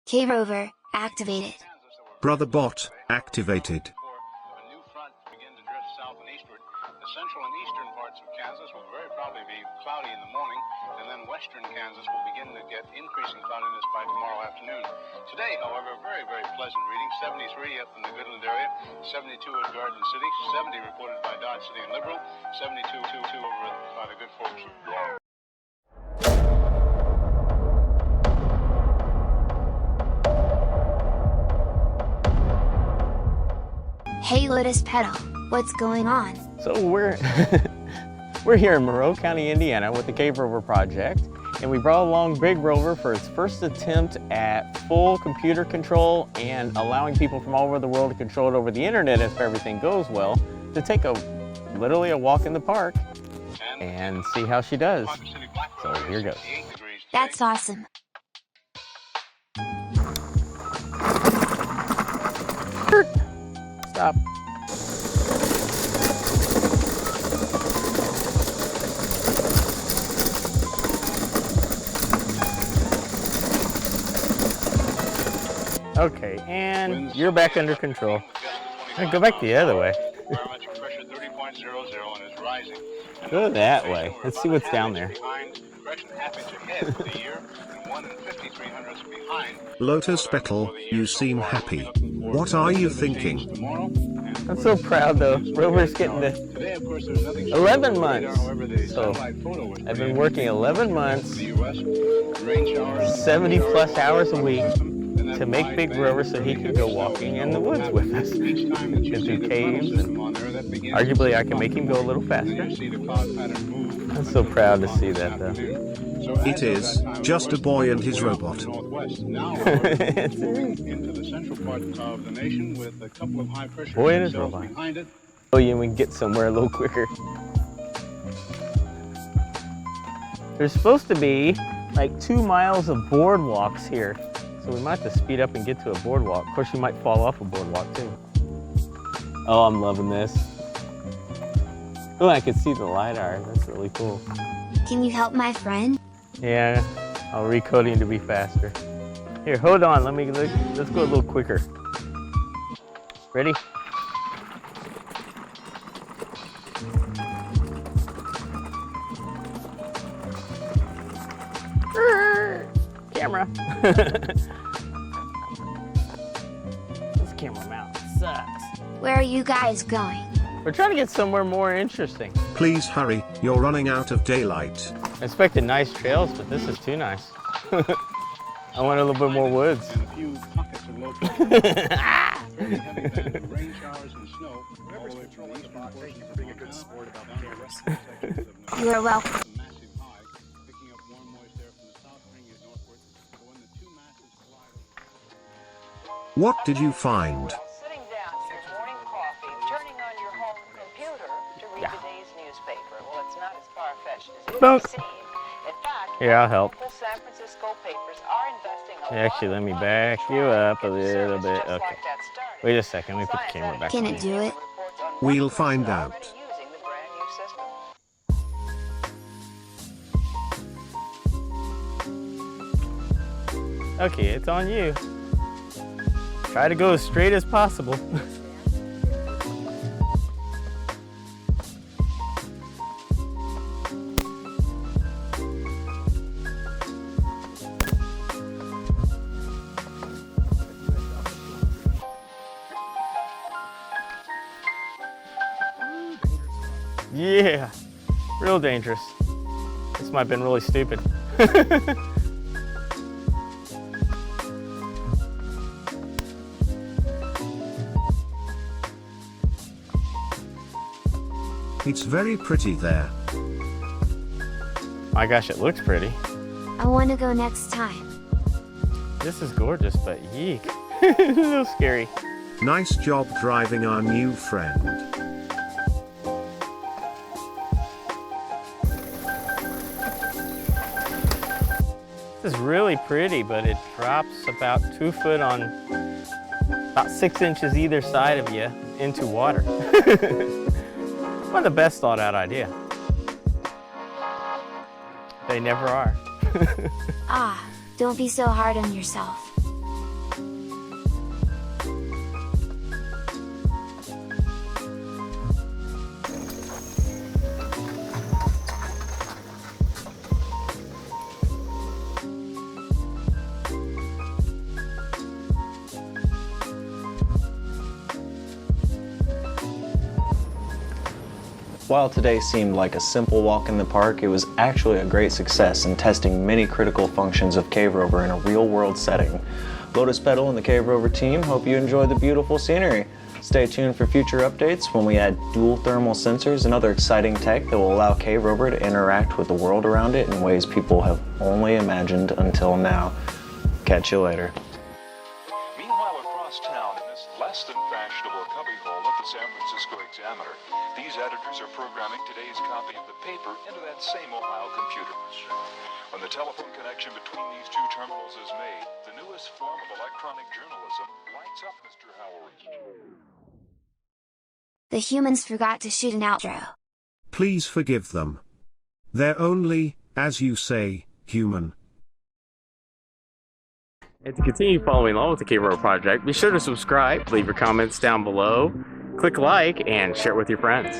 Cave Rover activated. Brother bot activated. A new front begin to drift south and eastward. The central and eastern parts of Kansas will very probably be cloudy in the morning, and then western Kansas will begin to get increasing cloudiness by tomorrow afternoon. Today, however, very, very pleasant reading. 73 up in the Goodland area, 72 at Garden City, 70 reported by Dodge City and Liberal, 72 over by the good folks. Hey Lotus, Petal, what's going on? So we're here in Monroe County, Indiana with the Cave Rover Project, and we brought along Big Rover for its first attempt at full computer control and allowing people from all over the world to control it over the internet if everything goes well, to take literally a walk in the park and see how she does. So here goes. That's awesome. Stop. Okay, and you're back under control. Go back the other way. Go that way. Let's see what's down there. Lotus Petal, you seem happy. What are you thinking? I'm so proud though. Rover's getting to 11 months. So I've been working 11 months, 70 plus hours a week to make Big Rover so he can go walking in the woods with us. Get through caves, and arguably I can make him go a little faster. I'm so proud to see that though. It is just a boy and his robot. Boy and his robot. Oh yeah, we can get somewhere a little quicker. There's supposed to be like 2 miles of boardwalks here. So we might have to speed up and get to a boardwalk. Of course, you might fall off a boardwalk too. Oh, I'm loving this. Oh, I can see the LiDAR. That's really cool. Can you help my friend? Yeah, I'll recode him to be faster. Here, hold on. Let's go a little quicker. Ready? Camera. This camera mount sucks. Where are you guys going? We're trying to get somewhere more interesting. Please hurry, you're running out of daylight. I expected nice trails, but this is too nice. I want a little bit more woods. You are welcome. What did you find? Sitting down to your morning coffee, turning on your home computer to read today's newspaper. Well, it's not as far-fetched as it may seem. In fact, here, I'll help. local San Francisco papers are investing a Actually, let me back you up a little bit. Okay. Wait a second, let me put the camera back. Can it do it? We'll find out. Using the brand new system. Okay, it's on you. Try to go as straight as possible. Yeah, real dangerous. This might have been really stupid. It's very pretty there. My gosh, it looks pretty. I want to go next time. This is gorgeous, but yeek. It's a little scary. Nice job driving our new friend. This is really pretty, but it drops about 2 foot on about 6 inches either side of you into water. Not the best thought out idea. They never are. Don't be so hard on yourself. While today seemed like a simple walk in the park, it was actually a great success in testing many critical functions of Cave Rover in a real-world setting. Lotus, Petal, and the Cave Rover team hope you enjoy the beautiful scenery. Stay tuned for future updates when we add dual thermal sensors and other exciting tech that will allow Cave Rover to interact with the world around it in ways people have only imagined until now. Catch you later. Meanwhile, across town in this less than fashionable cubbyhole of the San Francisco Examiner, these editors are programming today's copy of the paper into that same Ohio computer. When the telephone connection between these two terminals is made, the newest form of electronic journalism lights up Mr. Howard's. The humans forgot to shoot an outro. Please forgive them. They're only, as you say, human. And to continue following along with the Cave Rover Project, be sure to subscribe, leave your comments down below, click like, and share it with your friends.